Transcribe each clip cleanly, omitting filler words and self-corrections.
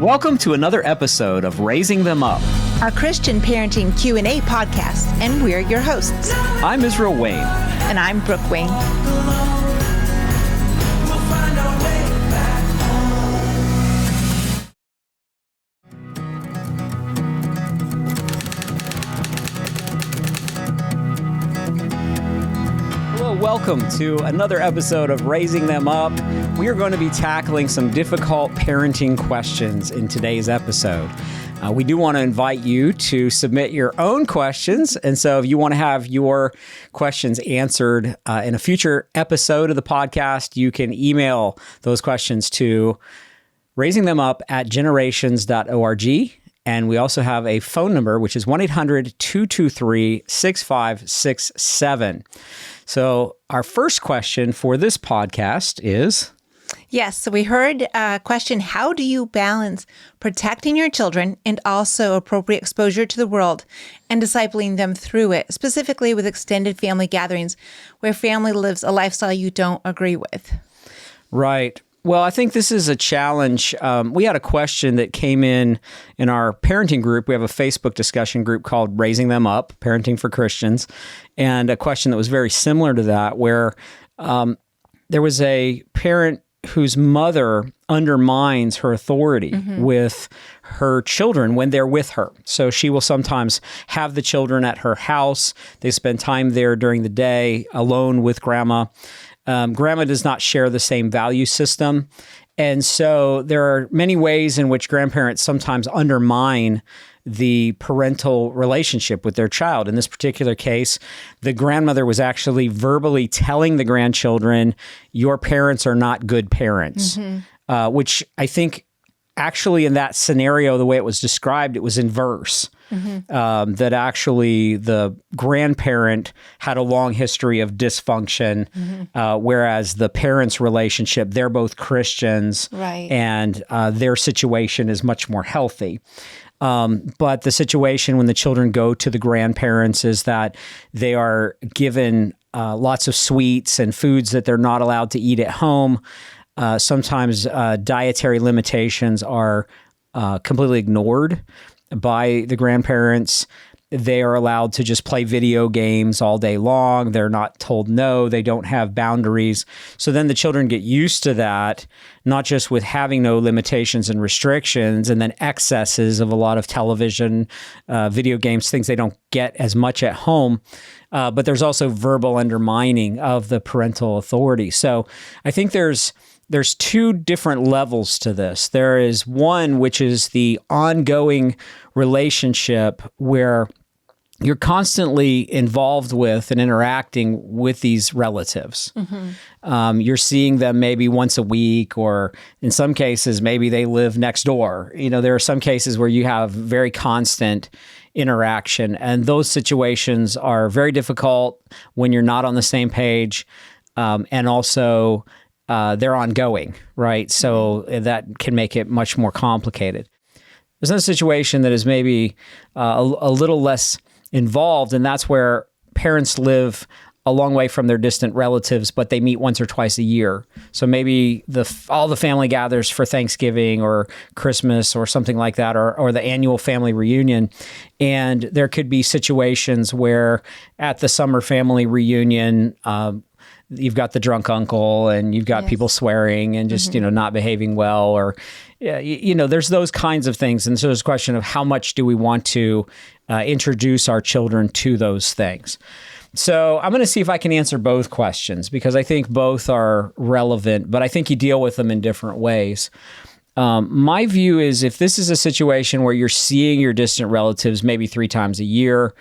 Welcome to another episode of Raising Them Up, our Christian parenting Q&A podcast, and we're your hosts. I'm Israel Wayne. And I'm Brook Wayne. Welcome to another episode of Raising Them Up. We are going to be tackling some difficult parenting questions in today's episode. We do want to invite you to submit your own questions. And so if you want to have your questions answered in a future episode of the podcast, you can email those questions to raisingthemup@generations.org. And we also have a phone number, which is 1-800-223-6567. So our first question for this podcast is... Yes, so we heard a question, how do you balance protecting your children and also appropriate exposure to the world and discipling them through it, specifically with extended family gatherings where family lives a lifestyle you don't agree with? Right. Well, I think this is a challenge. We had a question that came in our parenting group. We have a Facebook discussion group called Raising Them Up, Parenting for Christians, and a question that was very similar to that, where there was a parent whose mother undermines her authority with her children when they're with her. So she will sometimes have the children at her house. They spend time there during the day alone with grandma. Grandma does not share the same value system. And so there are many ways in which grandparents sometimes undermine the parental relationship with their child. In this particular case, the grandmother was actually verbally telling the grandchildren, your parents are not good parents, which I think actually in that scenario, the way it was described, it was inverse. That actually the grandparent had a long history of dysfunction, whereas the parents' relationship, they're both Christians, right, and their situation is much more healthy. But the situation when the children go to the grandparents is that they are given lots of sweets and foods that they're not allowed to eat at home. Sometimes dietary limitations are completely ignored by the grandparents. They are allowed to just play video games all day long. They're not told no. They don't have boundaries. So then the children get used to that, not just with having no limitations and restrictions, and then excesses of a lot of television, video games, things they don't get as much at home. But there's also verbal undermining of the parental authority. So I think there's two different levels to this. There is one, which is the ongoing relationship where you're constantly involved with and interacting with these relatives. You're seeing them maybe once a week, or in some cases, maybe they live next door. You know, there are some cases where you have very constant interaction, and those situations are very difficult when you're not on the same page, and also they're ongoing, right? So that can make it much more complicated. There's another situation that is maybe a little less involved, and that's where parents live a long way from their distant relatives, but they meet once or twice a year. So maybe all the family gathers for Thanksgiving or Christmas or something like that, or the annual family reunion. And there could be situations where at the summer family reunion, you've got the drunk uncle and you've got people swearing and just, not behaving well, or, there's those kinds of things. And so there's a question of how much do we want to introduce our children to those things. So I'm going to see if I can answer both questions, because I think both are relevant, but I think you deal with them in different ways. My view is, if this is a situation where you're seeing your distant relatives maybe 3 times a year,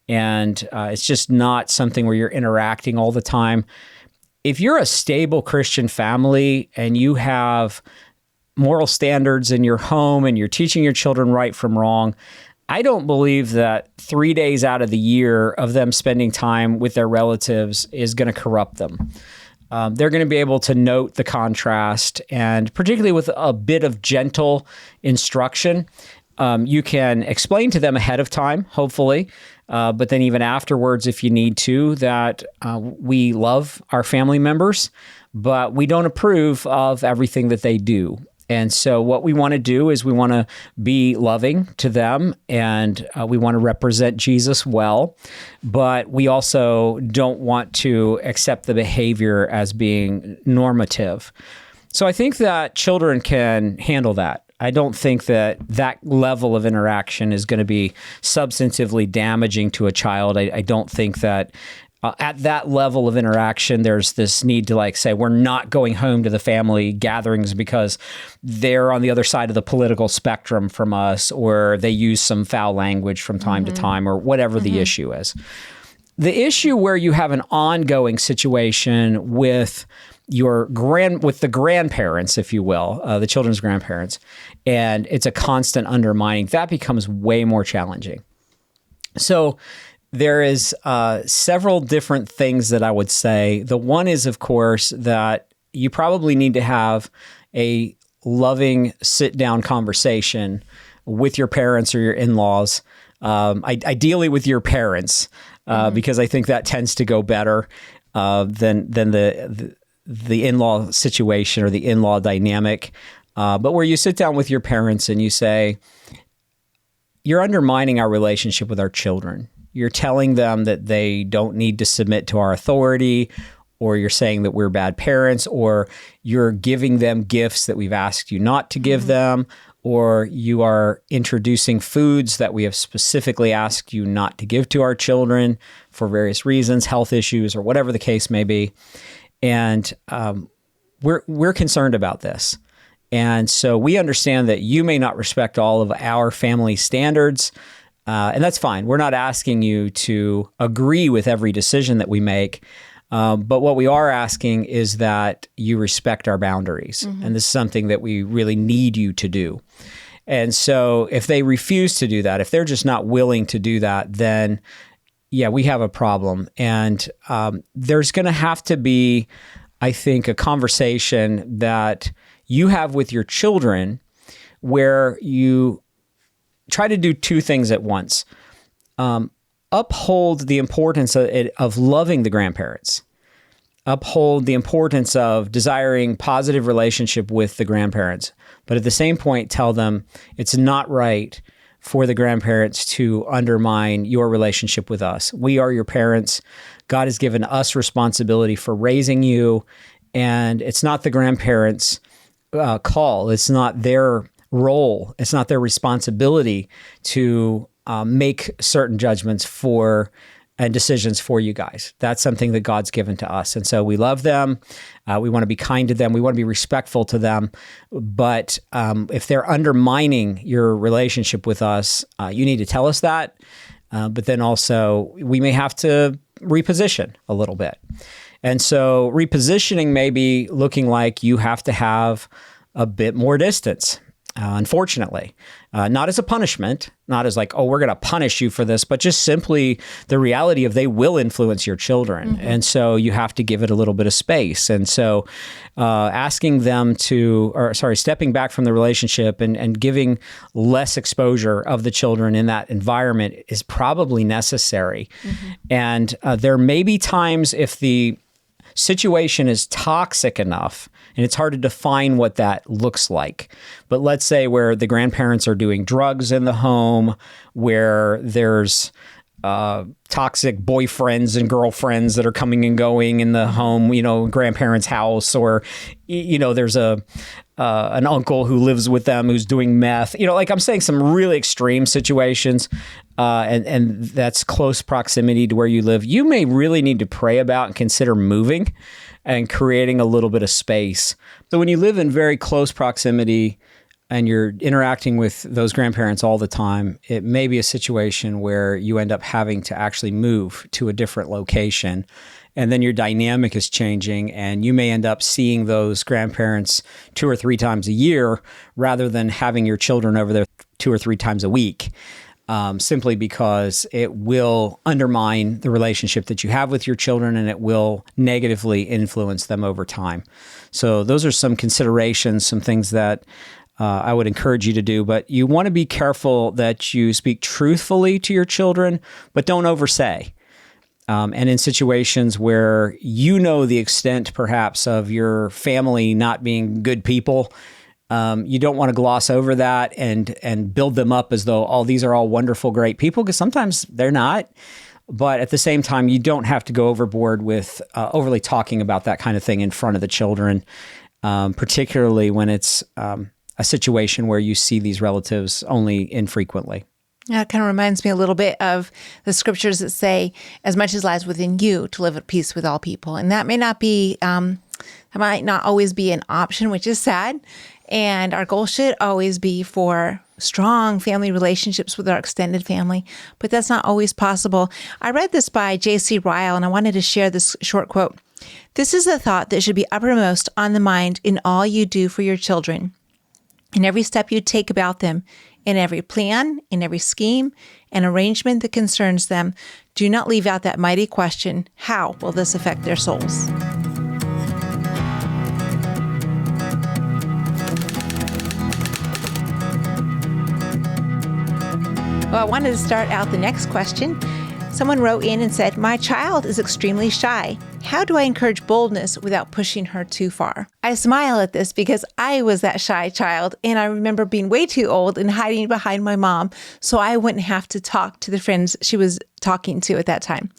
and it's just not something where you're interacting all the time, if you're a stable Christian family and you have moral standards in your home and you're teaching your children right from wrong, I don't believe that 3 days out of the year of them spending time with their relatives is going to corrupt them. They're going to be able to note the contrast, and particularly with a bit of gentle instruction, you can explain to them ahead of time, hopefully, but then even afterwards, if you need to, that we love our family members, but we don't approve of everything that they do. And so what we want to do is we want to be loving to them, and we want to represent Jesus well, but we also don't want to accept the behavior as being normative. So I think that children can handle that. I don't think that level of interaction is going to be substantively damaging to a child. I don't think that at that level of interaction, there's this need to say, we're not going home to the family gatherings because they're on the other side of the political spectrum from us, or they use some foul language from time to time, or whatever the issue is. The issue where you have an ongoing situation with with the grandparents, if you will, the children's grandparents, and it's a constant undermining, that becomes way more challenging. So there is several different things that I would say. The one is, of course, that you probably need to have a loving sit-down conversation with your parents or your in-laws, ideally with your parents, because I think that tends to go better than the in-law situation or the in-law dynamic. But where you sit down with your parents and you say, you're undermining our relationship with our children. You're telling them that they don't need to submit to our authority, or you're saying that we're bad parents, or you're giving them gifts that we've asked you not to give them, or you are introducing foods that we have specifically asked you not to give to our children for various reasons, health issues, or whatever the case may be. And we're concerned about this. And so we understand that you may not respect all of our family standards, and that's fine. We're not asking you to agree with every decision that we make, but what we are asking is that you respect our boundaries. And this is something that we really need you to do. And so if they refuse to do that, if they're just not willing to do that, then yeah, we have a problem. And there's going to have to be, I think, a conversation that you have with your children where you try to do two things at once. Uphold the importance of loving the grandparents. Uphold the importance of desiring positive relationship with the grandparents. But at the same point, tell them it's not right for the grandparents to undermine your relationship with us. We are your parents. God has given us responsibility for raising you, and it's not the grandparents' call. It's not their role. It's not their responsibility to make certain judgments and decisions for you guys. That's something that God's given to us. And so we love them. We want to be kind to them. We want to be respectful to them. But if they're undermining your relationship with us, you need to tell us that. But then also we may have to reposition a little bit. And so repositioning may be looking like you have to have a bit more distance. Unfortunately, not as a punishment, not as like, oh, we're going to punish you for this, but just simply the reality of they will influence your children. And so you have to give it a little bit of space. And so stepping back from the relationship and giving less exposure of the children in that environment is probably necessary. And there may be times if the situation is toxic enough, and it's hard to define what that looks like. But let's say where the grandparents are doing drugs in the home, where there's toxic boyfriends and girlfriends that are coming and going in the home, grandparents' house, or, there's an uncle who lives with them who's doing meth, I'm saying some really extreme situations, and that's close proximity to where you live. You may really need to pray about and consider moving and creating a little bit of space. So when you live in very close proximity and you're interacting with those grandparents all the time, it may be a situation where you end up having to actually move to a different location. And then your dynamic is changing, and you may end up seeing those grandparents 2 or 3 times a year rather than having your children over there 2 or 3 times a week, simply because it will undermine the relationship that you have with your children, and it will negatively influence them over time. So those are some considerations, some things that I would encourage you to do, but you want to be careful that you speak truthfully to your children, but don't oversay. And in situations where the extent perhaps of your family not being good people, You don't want to gloss over that and build them up as though, oh, these are all wonderful, great people, because sometimes they're not. But at the same time, you don't have to go overboard with overly talking about that kind of thing in front of the children, particularly when it's a situation where you see these relatives only infrequently. Yeah, it kind of reminds me a little bit of the scriptures that say, as much as lies within you, to live at peace with all people. And that may not be, that might not always be an option, which is sad. And our goal should always be for strong family relationships with our extended family, but that's not always possible. I read this by J.C. Ryle, and I wanted to share this short quote. "This is a thought that should be uppermost on the mind in all you do for your children, in every step you take about them, in every plan, in every scheme and arrangement that concerns them. Do not leave out that mighty question, how will this affect their souls?" Well, I wanted to start out the next question. Someone wrote in and said, "My child is extremely shy. How do I encourage boldness without pushing her too far?" I smile at this because I was that shy child, and I remember being way too old and hiding behind my mom so I wouldn't have to talk to the friends she was talking to at that time.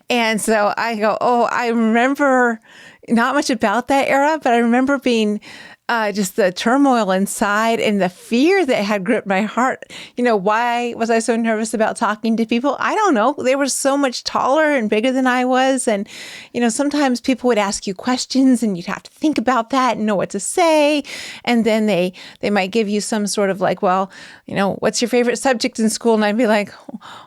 And so I go, I remember not much about that era, but I remember being just the turmoil inside and the fear that had gripped my heart. Why was I so nervous about talking to people? I don't know. They were so much taller and bigger than I was. And, sometimes people would ask you questions and you'd have to think about that and know what to say. And then they might give you some sort of like, well, what's your favorite subject in school? And I'd be like,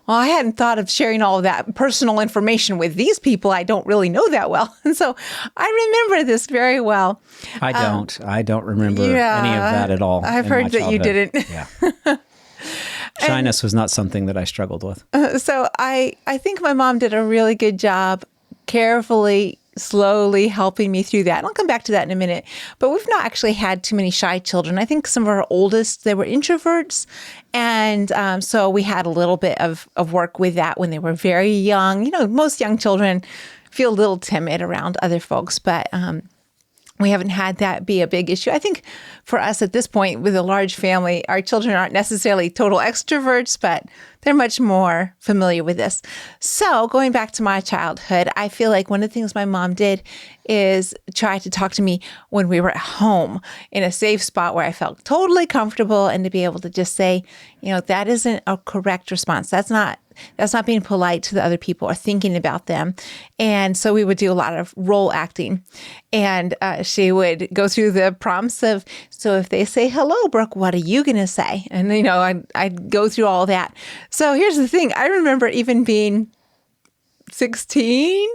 well, I hadn't thought of sharing all of that personal information with these people I don't really know that well. And so I remember this very well. I don't remember any of that at all. I've heard that you didn't. Yeah. Shyness was not something that I struggled with. So I think my mom did a really good job carefully, slowly helping me through that. And I'll come back to that in a minute. But we've not actually had too many shy children. I think some of our oldest, they were introverts. And so we had a little bit of work with that when they were very young. Most young children feel a little timid around other folks, but we haven't had that be a big issue. I think for us at this point with a large family, our children aren't necessarily total extroverts, but they're much more familiar with this. So going back to my childhood, I feel like one of the things my mom did is try to talk to me when we were at home in a safe spot where I felt totally comfortable, and to be able to just say, that isn't a correct response. That's not being polite to the other people or thinking about them. And so we would do a lot of role acting. And she would go through the prompts of, so if they say, "Hello, Brooke, what are you going to say?" And, I'd go through all that. So here's the thing. I remember even being 16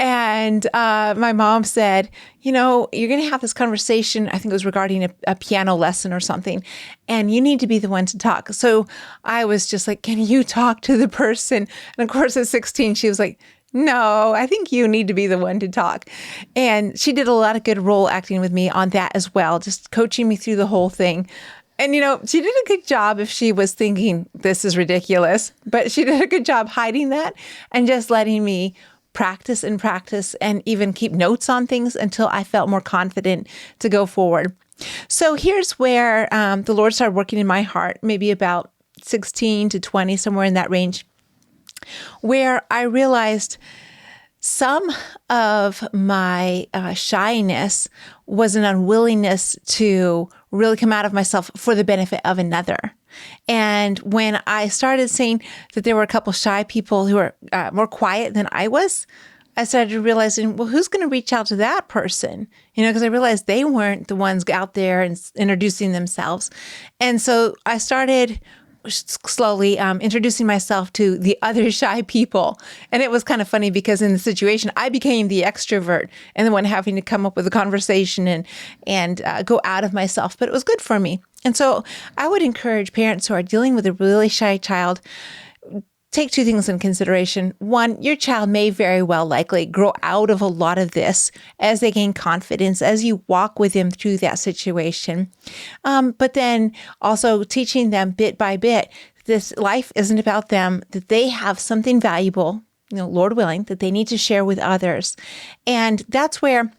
and my mom said, you're going to have this conversation. I think it was regarding a piano lesson or something, and you need to be the one to talk. So I was just like, "Can you talk to the person?" And of course at 16, she was like, "No, I think you need to be the one to talk." And she did a lot of good role acting with me on that as well, just coaching me through the whole thing. And, she did a good job if she was thinking this is ridiculous, but she did a good job hiding that and just letting me practice and even keep notes on things until I felt more confident to go forward. So here's where the Lord started working in my heart, maybe about 16 to 20, somewhere in that range, where I realized some of my shyness was an unwillingness to really come out of myself for the benefit of another. And when I started seeing that there were a couple shy people who were more quiet than I was, I started realizing, well, who's going to reach out to that person? Because I realized they weren't the ones out there and introducing themselves. And so I started slowly introducing myself to the other shy people. And it was kind of funny because in the situation, I became the extrovert and the one having to come up with a conversation and go out of myself. But it was good for me. And so I would encourage parents who are dealing with a really shy child, take two things in consideration. One, your child may very well likely grow out of a lot of this as they gain confidence, as you walk with them through that situation. But then also teaching them bit by bit, this life isn't about them, that they have something valuable, Lord willing, that they need to share with others. And that's where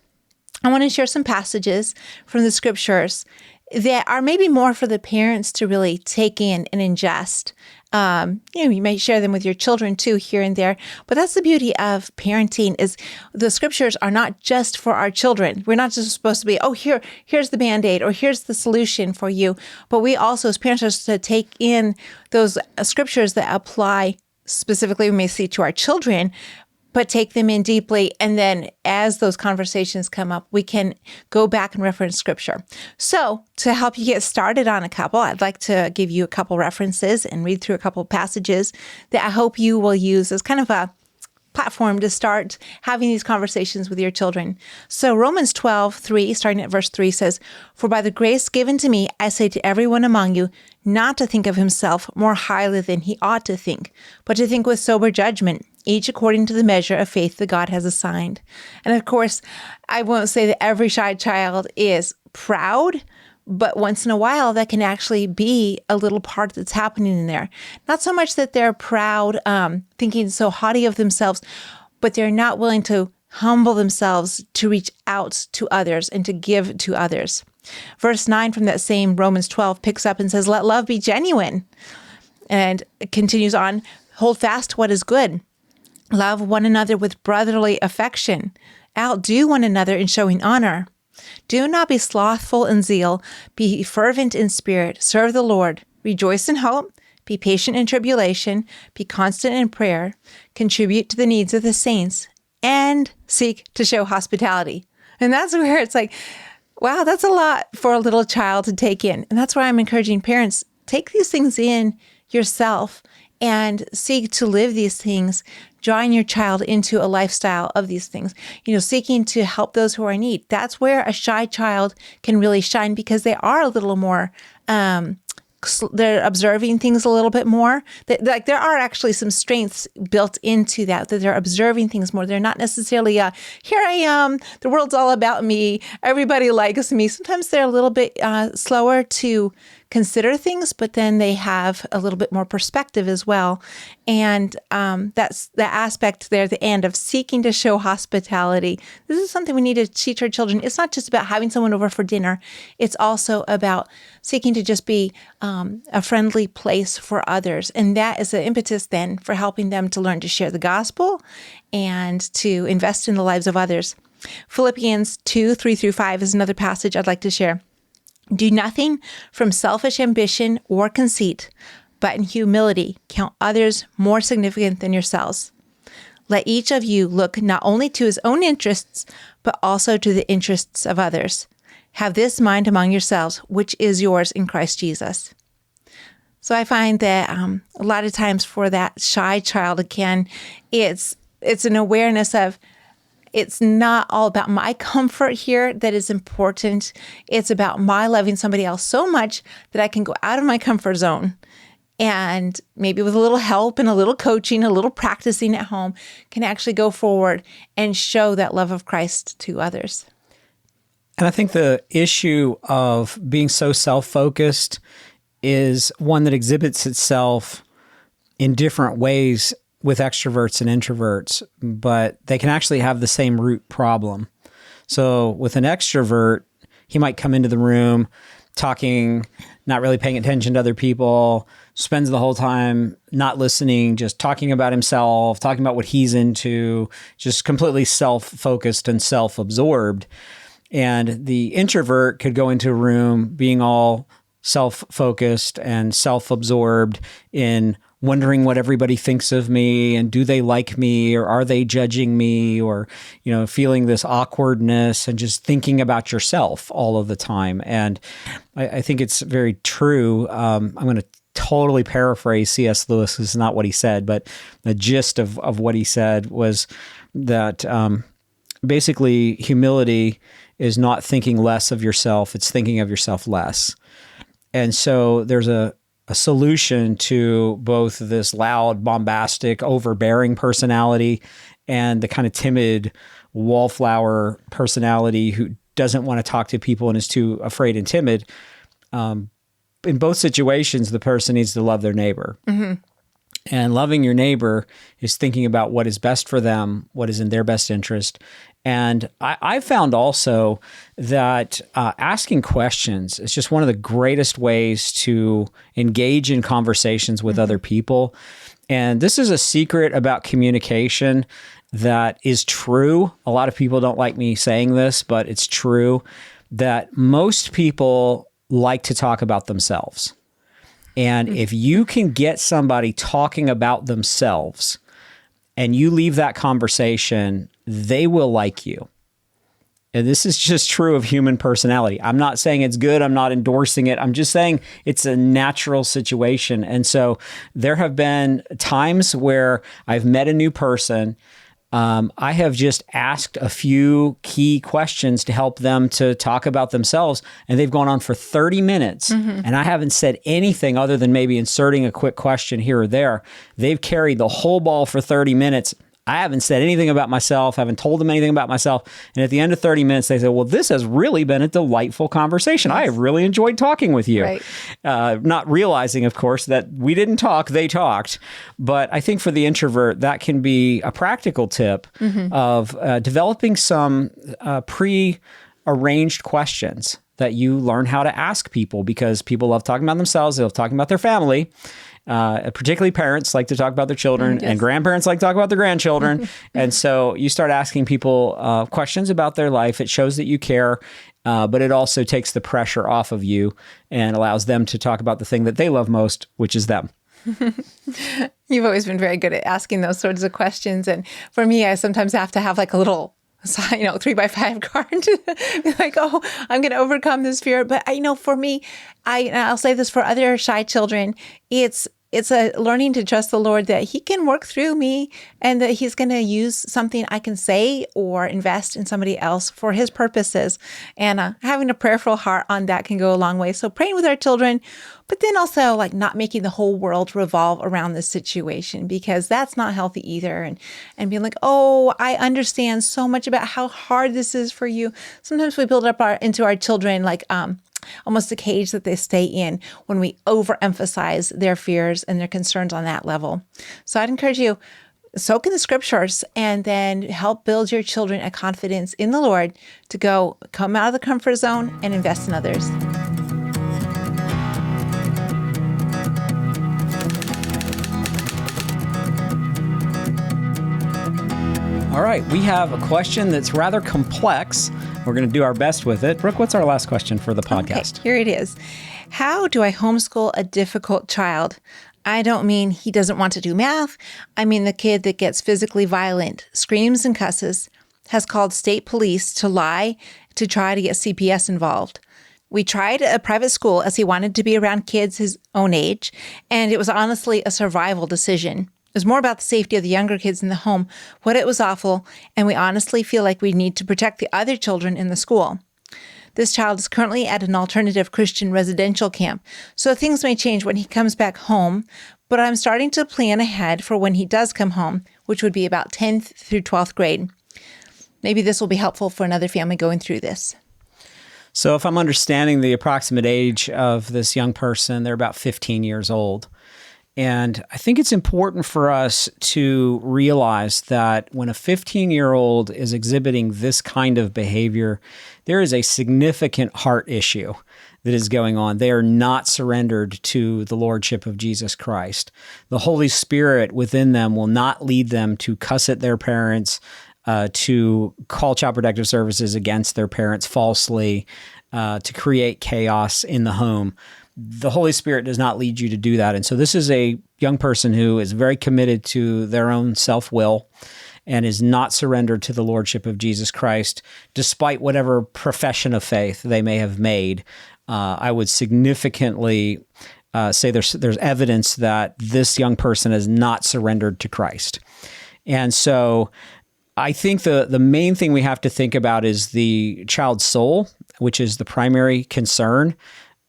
I want to share some passages from the scriptures that are maybe more for the parents to really take in and ingest. You may share them with your children too, here and there. But that's the beauty of parenting, is the scriptures are not just for our children. We're not just supposed to be, here's the Band-Aid, or here's the solution for you. But we also, as parents, are supposed to take in those scriptures that apply specifically, we may see, to our children, but take them in deeply. And then as those conversations come up, we can go back and reference scripture. So to help you get started on a couple, I'd like to give you a couple references and read through a couple passages that I hope you will use as kind of a platform to start having these conversations with your children. So Romans 12:3, starting at verse 3, says, "For by the grace given to me, I say to everyone among you, not to think of himself more highly than he ought to think, but to think with sober judgment, each according to the measure of faith that God has assigned." And of course, I won't say that every shy child is proud, but once in a while, that can actually be a little part that's happening in there. Not so much that they're proud, thinking so haughty of themselves, but they're not willing to humble themselves to reach out to others and to give to others. Verse 9 from that same Romans 12 picks up and says, "Let love be genuine." And it continues on, "Hold fast to what is good. Love one another with brotherly affection. Outdo one another in showing honor. Do not be slothful in zeal. Be fervent in spirit. Serve the Lord. Rejoice in hope. Be patient in tribulation. Be constant in prayer. Contribute to the needs of the saints. And seek to show hospitality." And that's where it's like, wow, that's a lot for a little child to take in. And that's why I'm encouraging parents, take these things in yourself and seek to live these things, drawing your child into a lifestyle of these things, seeking to help those who are in need. That's where a shy child can really shine, because they are a little more, they're observing things a little bit more. Like there are actually some strengths built into that they're observing things more. They're not necessarily, here I am, the world's all about me, everybody likes me. Sometimes they're a little bit slower to consider things, but then they have a little bit more perspective as well. And that's the aspect there, the end of seeking to show hospitality. This is something we need to teach our children. It's not just about having someone over for dinner. It's also about seeking to just be a friendly place for others. And that is the impetus then for helping them to learn to share the gospel and to invest in the lives of others. Philippians 2:3-5 is another passage I'd like to share. "Do nothing from selfish ambition or conceit, but in humility count others more significant than yourselves. Let each of you look not only to his own interests, but also to the interests of others. Have this mind among yourselves, which is yours in Christ Jesus." So I find that a lot of times for that shy child, again, it's an awareness of, it's not all about my comfort here that is important. It's about my loving somebody else so much that I can go out of my comfort zone, and maybe with a little help and a little coaching, a little practicing at home, can actually go forward and show that love of Christ to others. And I think the issue of being so self-focused is one that exhibits itself in different ways with extroverts and introverts, but they can actually have the same root problem. So with an extrovert, he might come into the room talking, not really paying attention to other people, spends the whole time not listening, just talking about himself, talking about what he's into, just completely self-focused and self-absorbed. And the introvert could go into a room being all self-focused and self-absorbed in wondering what everybody thinks of me, and do they like me, or are they judging me, or, feeling this awkwardness and just thinking about yourself all of the time. And I think it's very true. I'm going to totally paraphrase C.S. Lewis. This is not what he said, but the gist of what he said was that basically humility is not thinking less of yourself, it's thinking of yourself less. And so there's a solution to both this loud, bombastic, overbearing personality and the kind of timid, wallflower personality who doesn't want to talk to people and is too afraid and timid. In both situations, the person needs to love their neighbor. Mm-hmm. And loving your neighbor is thinking about what is best for them, what is in their best interest. And I found also that asking questions is just one of the greatest ways to engage in conversations with other people. And this is a secret about communication that is true. A lot of people don't like me saying this, but it's true that most people like to talk about themselves. And if you can get somebody talking about themselves and you leave that conversation, they will like you. And this is just true of human personality. I'm not saying it's good. I'm not endorsing it. I'm just saying it's a natural situation. And so there have been times where I've met a new person. I have just asked a few key questions to help them to talk about themselves, and they've gone on for 30 minutes, and I haven't said anything other than maybe inserting a quick question here or there. They've carried the whole ball for 30 minutes. I haven't said anything about myself, haven't told them anything about myself. And at the end of 30 minutes, they say, well, this has really been a delightful conversation. I have really enjoyed talking with you. Right. Not realizing, of course, that we didn't talk, they talked. But I think for the introvert, that can be a practical tip of developing some pre-arranged questions that you learn how to ask people, because people love talking about themselves, they love talking about their family. Particularly parents like to talk about their children, and grandparents like to talk about their grandchildren. And so you start asking people questions about their life. It shows that you care, but it also takes the pressure off of you and allows them to talk about the thing that they love most, which is them. You've always been very good at asking those sorts of questions. And for me, I sometimes have to have like a little 3x5 card to be like, oh, I'm going to overcome this fear. But for me, I'll say this for other shy children, it's a learning to trust the Lord that He can work through me and that He's going to use something I can say or invest in somebody else for His purposes. And having a prayerful heart on that can go a long way. So praying with our children, but then also like not making the whole world revolve around this situation, because that's not healthy either. And being like, oh, I understand so much about how hard this is for you. Sometimes we build up into our children like almost a cage that they stay in when we overemphasize their fears and their concerns on that level. So I'd encourage you, soak in the scriptures and then help build your children a confidence in the Lord to come out of the comfort zone and invest in others. All right, we have a question that's rather complex. We're going to do our best with it. Brooke, what's our last question for the podcast? Okay, here it is. How do I homeschool a difficult child? I don't mean he doesn't want to do math. I mean the kid that gets physically violent, screams and cusses, has called state police to lie to try to get CPS involved. We tried a private school as he wanted to be around kids his own age, and it was honestly a survival decision. It was more about the safety of the younger kids in the home, but it was awful, and we honestly feel like we need to protect the other children in the school. This child is currently at an alternative Christian residential camp, so things may change when he comes back home, but I'm starting to plan ahead for when he does come home, which would be about 10th through 12th grade. Maybe this will be helpful for another family going through this. So if I'm understanding the approximate age of this young person, they're about 15 years old. And I think it's important for us to realize that when a 15-year-old is exhibiting this kind of behavior, there is a significant heart issue that is going on. They are not surrendered to the Lordship of Jesus Christ. The Holy Spirit within them will not lead them to cuss at their parents, to call Child Protective Services against their parents falsely, to create chaos in the home. The Holy Spirit does not lead you to do that. And so this is a young person who is very committed to their own self-will and is not surrendered to the Lordship of Jesus Christ, despite whatever profession of faith they may have made. I would significantly say there's evidence that this young person is not surrendered to Christ. And so I think the main thing we have to think about is the child's soul, which is the primary concern,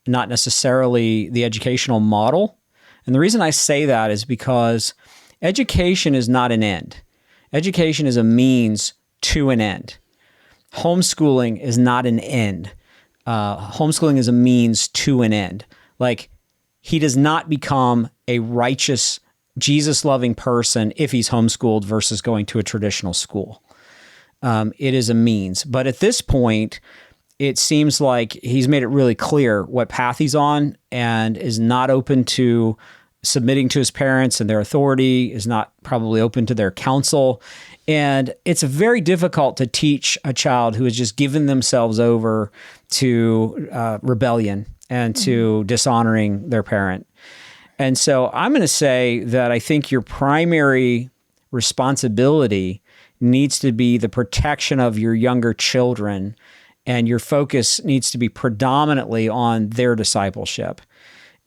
not necessarily the educational model. And the reason I say that is because education is not an end. Education is a means to an end. Homeschooling is not an end. Homeschooling is a means to an end. Like, he does not become a righteous Jesus-loving person if he's homeschooled versus going to a traditional school. It is a means. But at this point, it seems like he's made it really clear what path he's on and is not open to submitting to his parents and their authority, is not probably open to their counsel. And it's very difficult to teach a child who has just given themselves over to rebellion and to dishonoring their parent. And so I'm going to say that I think your primary responsibility needs to be the protection of your younger children, and your focus needs to be predominantly on their discipleship.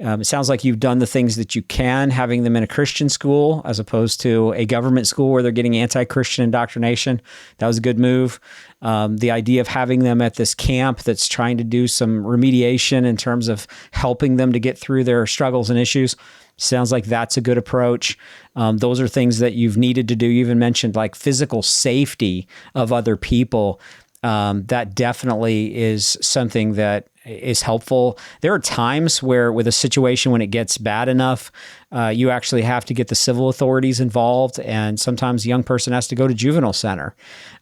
It sounds like you've done the things that you can, having them in a Christian school as opposed to a government school where they're getting anti-Christian indoctrination. That was a good move. The idea of having them at this camp that's trying to do some remediation in terms of helping them to get through their struggles and issues, sounds like that's a good approach. Those are things that you've needed to do. You even mentioned like physical safety of other people. That definitely is something that is helpful. There are times where with a situation when it gets bad enough, you actually have to get the civil authorities involved, and sometimes a young person has to go to juvenile center.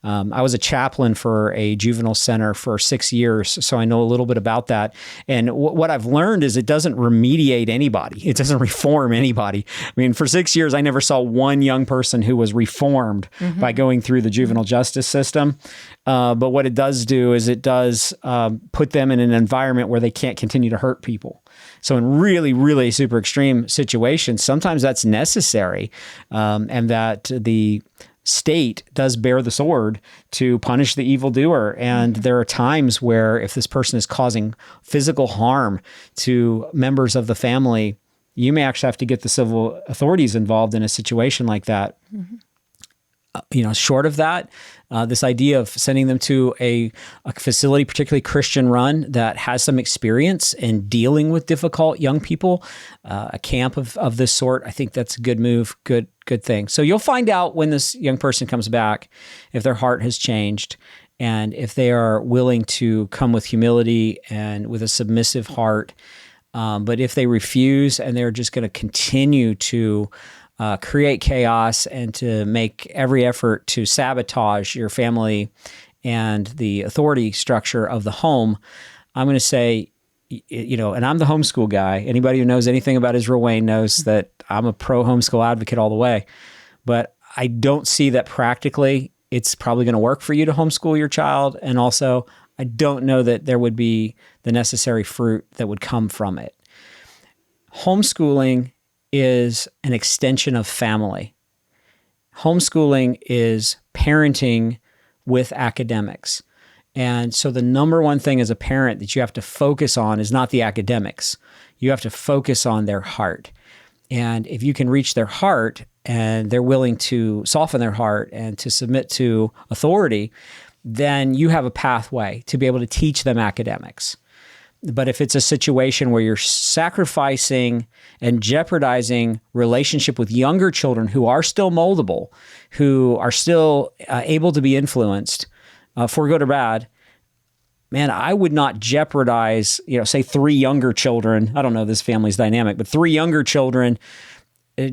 I was a chaplain for a juvenile center for 6 years, so I know a little bit about that. And what I've learned is it doesn't remediate anybody. It doesn't reform anybody. I mean, for 6 years, I never saw one young person who was reformed by going through the juvenile justice system. But what it does do is it does put them in an environment where they can't continue to hurt people. So in really, really super extreme situations, sometimes that's necessary, and that the state does bear the sword to punish the evildoer. And there are times where if this person is causing physical harm to members of the family, you may actually have to get the civil authorities involved in a situation like that. Short of that, this idea of sending them to a facility, particularly Christian run, that has some experience in dealing with difficult young people, a camp of this sort, I think that's a good move, good thing. So you'll find out when this young person comes back, if their heart has changed and if they are willing to come with humility and with a submissive heart. But if they refuse and they're just going to continue to create chaos and to make every effort to sabotage your family and the authority structure of the home, I'm going to say, and I'm the homeschool guy. Anybody who knows anything about Israel Wayne knows that I'm a pro homeschool advocate all the way. But I don't see that practically it's probably going to work for you to homeschool your child. And also, I don't know that there would be the necessary fruit that would come from it. Homeschooling is an extension of family. Homeschooling is parenting with academics. And so the number one thing as a parent that you have to focus on is not the academics. You have to focus on their heart. And if you can reach their heart and they're willing to soften their heart and to submit to authority, then you have a pathway to be able to teach them academics. But if it's a situation where you're sacrificing and jeopardizing relationship with younger children who are still moldable, who are still able to be influenced for good or bad, man, I would not jeopardize, say 3 younger children. I don't know this family's dynamic, but 3 younger children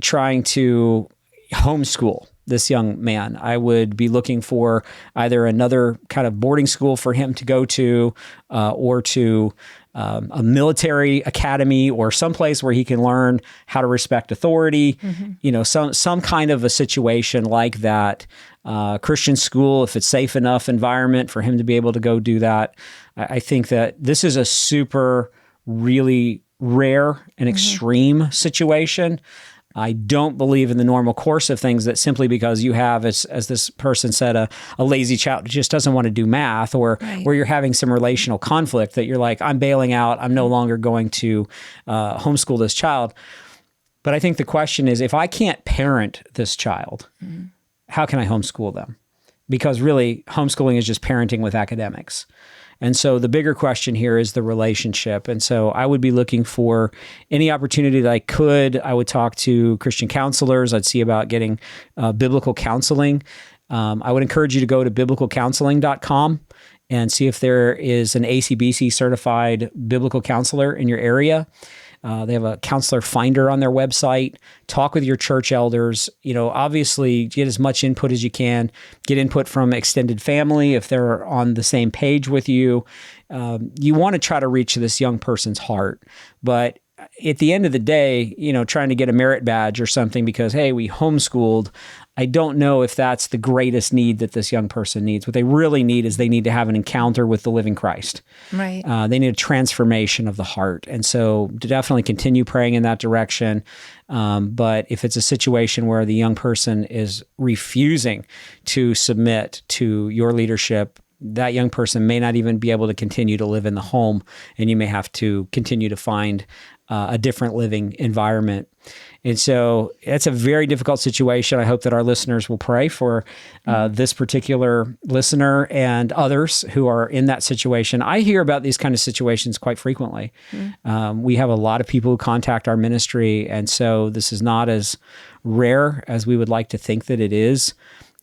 trying to homeschool this young man. I would be looking for either another kind of boarding school for him to go to, or to a military academy or someplace where he can learn how to respect authority. Some kind of a situation like that. Christian school, if it's safe enough environment for him to be able to go do that. I think that this is a super, really rare and extreme situation. I don't believe in the normal course of things that simply because you have, as this person said, a lazy child who just doesn't want to do math, or where you're having some relational conflict, that you're like, I'm bailing out, I'm no longer going to homeschool this child. But I think the question is, if I can't parent this child, how can I homeschool them? Because really, homeschooling is just parenting with academics. And so the bigger question here is the relationship. And so I would be looking for any opportunity that I could. I would talk to Christian counselors. I'd see about getting biblical counseling. I would encourage you to go to biblicalcounseling.com and see if there is an ACBC certified biblical counselor in your area. They have a counselor finder on their website. Talk with your church elders. Obviously get as much input as you can. Get input from extended family if they're on the same page with you. You want to try to reach this young person's heart. But at the end of the day, trying to get a merit badge or something because, hey, we homeschooled, I don't know if that's the greatest need that this young person needs. What they really need is they need to have an encounter with the living Christ. Right. They need a transformation of the heart. And so to definitely continue praying in that direction. But if it's a situation where the young person is refusing to submit to your leadership, that young person may not even be able to continue to live in the home, and you may have to continue to find a different living environment. And so it's a very difficult situation. I hope that our listeners will pray for this particular listener and others who are in that situation. I hear about these kind of situations quite frequently. We have a lot of people who contact our ministry, and so this is not as rare as we would like to think that it is.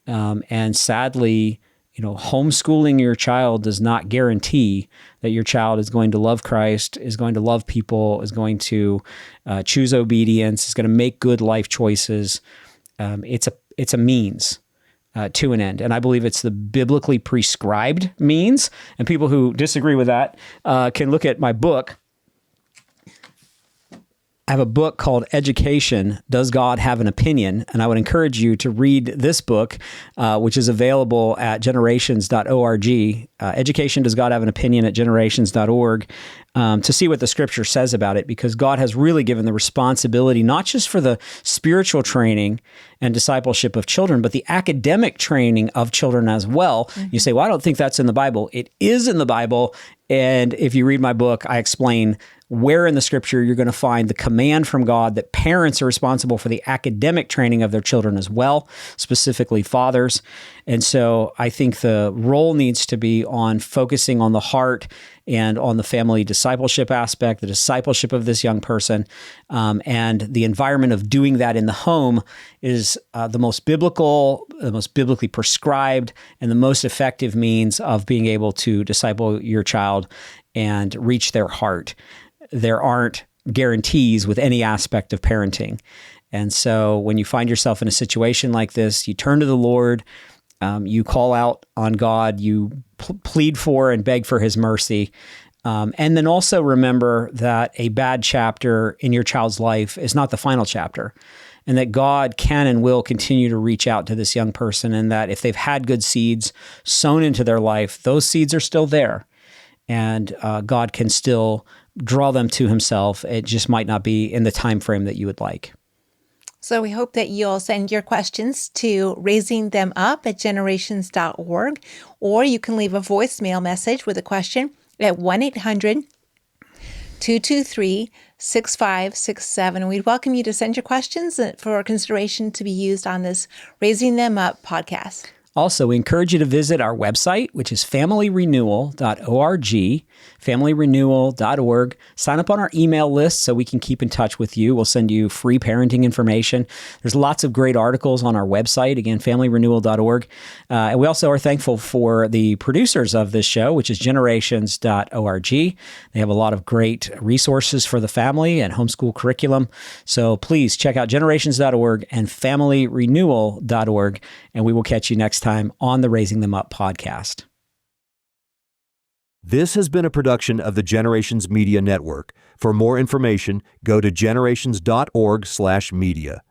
And sadly, homeschooling your child does not guarantee that your child is going to love Christ, is going to love people, is going to choose obedience, is going to make good life choices. It's a means to an end. And I believe it's the biblically prescribed means. And people who disagree with that can look at my book. I have a book called Education, Does God Have an Opinion? And I would encourage you to read this book, which is available at generations.org. Education, Does God Have an Opinion at generations.org, to see what the scripture says about it, because God has really given the responsibility, not just for the spiritual training and discipleship of children, but the academic training of children as well. Mm-hmm. You say, well, I don't think that's in the Bible. It is in the Bible. And if you read my book, I explain where in the scripture you're going to find the command from God that parents are responsible for the academic training of their children as well, specifically fathers. And so I think the role needs to be on focusing on the heart and on the family discipleship aspect, the discipleship of this young person, and the environment of doing that in the home is the most biblical, the most biblically prescribed, and the most effective means of being able to disciple your child and reach their heart. There aren't guarantees with any aspect of parenting. And so when you find yourself in a situation like this, you turn to the Lord, you call out on God, you plead for and beg for his mercy. And then also remember that a bad chapter in your child's life is not the final chapter, and that God can and will continue to reach out to this young person, and that if they've had good seeds sown into their life, those seeds are still there. And God can still draw them to himself. It just might not be in the time frame that you would like. So we hope that you'll send your questions to raisingthemup@generations.org, or you can leave a voicemail message with a question at 1-800-223-6567. We'd welcome you to send your questions for consideration to be used on this Raising Them Up podcast. Also, we encourage you to visit our website, which is familyrenewal.org, familyrenewal.org. Sign up on our email list so we can keep in touch with you. We'll send you free parenting information. There's lots of great articles on our website, again, familyrenewal.org. And we also are thankful for the producers of this show, which is generations.org. They have a lot of great resources for the family and homeschool curriculum. So please check out generations.org and familyrenewal.org, and we will catch you next time on the Raising Them Up podcast. This has been a production of the Generations Media Network. For more information, go to generations.org/media.